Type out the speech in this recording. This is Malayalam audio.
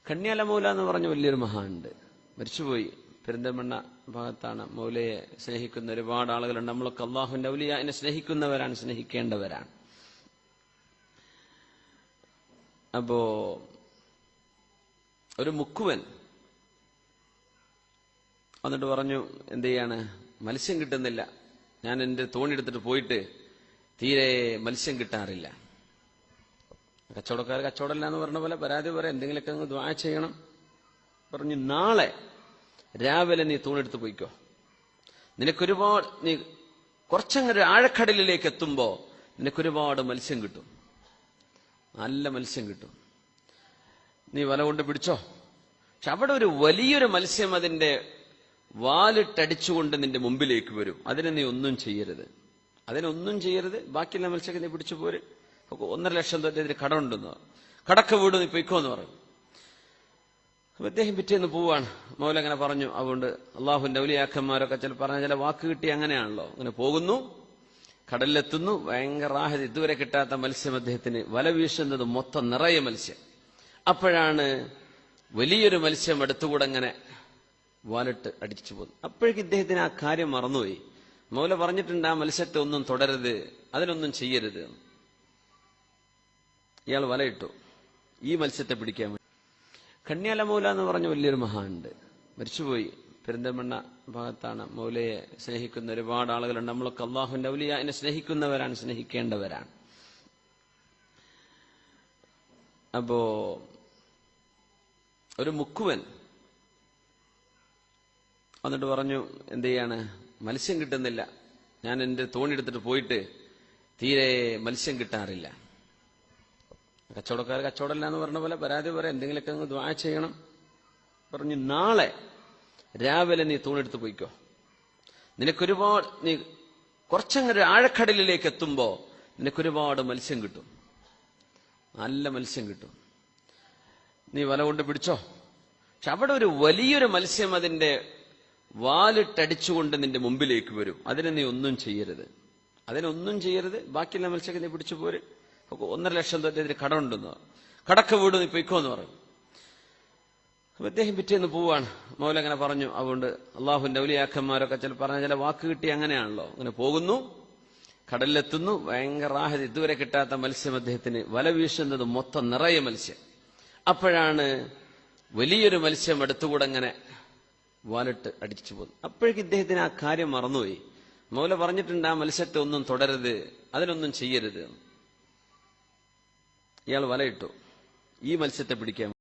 കണ്യാല മൗല എന്ന് പറഞ്ഞ വലിയൊരു മഹാനുണ്ട്, മരിച്ചുപോയി. പെരിന്തൽമണ്ണ ഭാഗത്താണ്. മൗലയെ സ്നേഹിക്കുന്ന ഒരുപാട് ആളുകളുണ്ട്. നമ്മളൊക്കെ അള്ളാഹുവിന്റെ ഔലിയാനെ സ്നേഹിക്കുന്നവരാണ്, സ്നേഹിക്കേണ്ടവരാണ്. അപ്പോ ഒരു മുക്കുവൻ എന്നിട്ട് പറഞ്ഞു, എന്ത് ചെയ്യാണ്, മത്സ്യം കിട്ടുന്നില്ല, ഞാൻ എന്റെ തോണി എടുത്തിട്ട് പോയിട്ട് തീരെ മത്സ്യം കിട്ടാറില്ല. കച്ചവടക്കാർ കച്ചവടമില്ല എന്ന് പറഞ്ഞ പോലെ പരാതി പറയാം, എന്തെങ്കിലുമൊക്കെ അങ്ങ് ദുആ ചെയ്യണം. പറഞ്ഞു, നാളെ രാവിലെ നീ തൂണെടുത്ത് പോയിക്കോ, നിനക്കൊരുപാട്, നീ കുറച്ചങ്ങൊരു ആഴക്കടലിലേക്ക് എത്തുമ്പോ നിനക്കൊരുപാട് മത്സ്യം കിട്ടും, നല്ല മത്സ്യം കിട്ടും. നീ വല കൊണ്ട് പിടിച്ചോ. പക്ഷെ അവിടെ ഒരു വലിയൊരു മത്സ്യം അതിന്റെ വാലിട്ടടിച്ചുകൊണ്ട് നിന്റെ മുമ്പിലേക്ക് വരും. അതിനെ നീ ഒന്നും ചെയ്യരുത്, ബാക്കിയുള്ള മത്സ്യമൊക്കെ നീ പിടിച്ചു പോര്. 1.5 ലക്ഷം ഇതിന് കടമുണ്ടെന്ന്, കടക്ക വീട് നീ പൊയ്ക്കോന്ന് പറയും. അപ്പൊ അദ്ദേഹം പിറ്റേന്ന് പോവാണ്. മൗല അങ്ങനെ പറഞ്ഞു. അതുകൊണ്ട് അള്ളാഹുവിന്റെ ഔലിയാക്കന്മാരൊക്കെ പറഞ്ഞ ചില വാക്ക് കിട്ടി അങ്ങനെയാണല്ലോ. അങ്ങനെ പോകുന്നു, കടലിലെത്തുന്നു, ഭയങ്കര റാഹത്ത്, ഇതുവരെ കിട്ടാത്ത മത്സ്യം അദ്ദേഹത്തിന്. വല വീശുന്നത് മൊത്തം നിറയെ മത്സ്യം. അപ്പോഴാണ് വലിയൊരു മത്സ്യം അടുത്തുകൂടെ അങ്ങനെ വാലിട്ട് അടിച്ചു പോകുന്നു. അപ്പോഴേക്ക് ഇദ്ദേഹത്തിന് ആ കാര്യം മറന്നുപോയി. മൗല പറഞ്ഞിട്ടുണ്ട്, ആ മത്സ്യത്തെ ഒന്നും തുടരുത്, അതിനൊന്നും ചെയ്യരുത്. ഇയാൾ വലയിട്ടു ഈ മത്സ്യത്തെ പിടിക്കാൻ വേണ്ടി. കണ്യാല മൗല എന്ന് പറഞ്ഞ വലിയൊരു മഹാനുണ്ട്, മരിച്ചുപോയി. പെരിന്തൽമണ്ണ ഭാഗത്താണ്. മൗലയെ സ്നേഹിക്കുന്ന ഒരുപാട് ആളുകളുണ്ട്. നമ്മളൊക്കെ അള്ളാഹുവിന്റെ ഔലിയാനെ സ്നേഹിക്കുന്നവരാണ്, സ്നേഹിക്കേണ്ടവരാണ്. അപ്പോ ഒരു മുക്കുവൻ എന്നിട്ട് പറഞ്ഞു, എന്ത് ചെയ്യാണ്, മത്സ്യം കിട്ടുന്നില്ല, ഞാൻ എന്റെ തോണി എടുത്തിട്ട് പോയിട്ട് തീരെ മത്സ്യം കിട്ടാറില്ല. കച്ചവടക്കാർ കച്ചവടമില്ല എന്ന് പറഞ്ഞ പോലെ പരാതി പറയാം, എന്തെങ്കിലുമൊക്കെ അങ്ങ് ദുആ ചെയ്യണം. പറഞ്ഞു, നാളെ രാവിലെ നീ തൂണെടുത്ത് പോയിക്കോ, നിനക്കൊരുപാട്, നീ കുറച്ചങ്ങൊരു ആഴക്കടലിലേക്ക് എത്തുമ്പോ നിനക്കൊരുപാട് മത്സ്യം കിട്ടും, നല്ല മത്സ്യം കിട്ടും. നീ വല കൊണ്ട് പിടിച്ചോ. പക്ഷെ അവിടെ ഒരു വലിയൊരു മത്സ്യം അതിന്റെ വാലിട്ടടിച്ചുകൊണ്ട് നിന്റെ മുമ്പിലേക്ക് വരും. അതിനെ നീ ഒന്നും ചെയ്യരുത്, ബാക്കിയുള്ള മത്സ്യമൊക്കെ നീ പിടിച്ചു പോര്. 1.5 ലക്ഷം ഇതിന് കടമുണ്ടെന്ന്, കടക്ക വീട് നീ പൊയ്ക്കോന്ന് പറയും. അപ്പൊ അദ്ദേഹം പിറ്റേന്ന് പോവാണ്. മൗല അങ്ങനെ പറഞ്ഞു. അതുകൊണ്ട് അള്ളാഹുവിന്റെ ഔലിയാക്കന്മാരൊക്കെ പറഞ്ഞ ചില വാക്ക് കിട്ടി അങ്ങനെയാണല്ലോ. അങ്ങനെ പോകുന്നു, കടലിലെത്തുന്നു, ഭയങ്കര റാഹത്ത്, ഇതുവരെ കിട്ടാത്ത മത്സ്യം അദ്ദേഹത്തിന്. വല വീശുന്നത് മൊത്തം നിറയെ മത്സ്യം. അപ്പോഴാണ് വലിയൊരു മത്സ്യം അടുത്തുകൂടെ അങ്ങനെ വാലിട്ട് അടിച്ചു പോകുന്നു. അപ്പോഴേക്ക് ഇദ്ദേഹത്തിന് ആ കാര്യം മറന്നുപോയി. മൗല പറഞ്ഞിട്ടുണ്ട്, ആ മത്സ്യത്തെ ഒന്നും തുടരുത്, അതിനൊന്നും ചെയ്യരുത്. ഇയാൾ വലയിട്ടു ഈ മത്സ്യത്തെ പിടിക്കാൻ.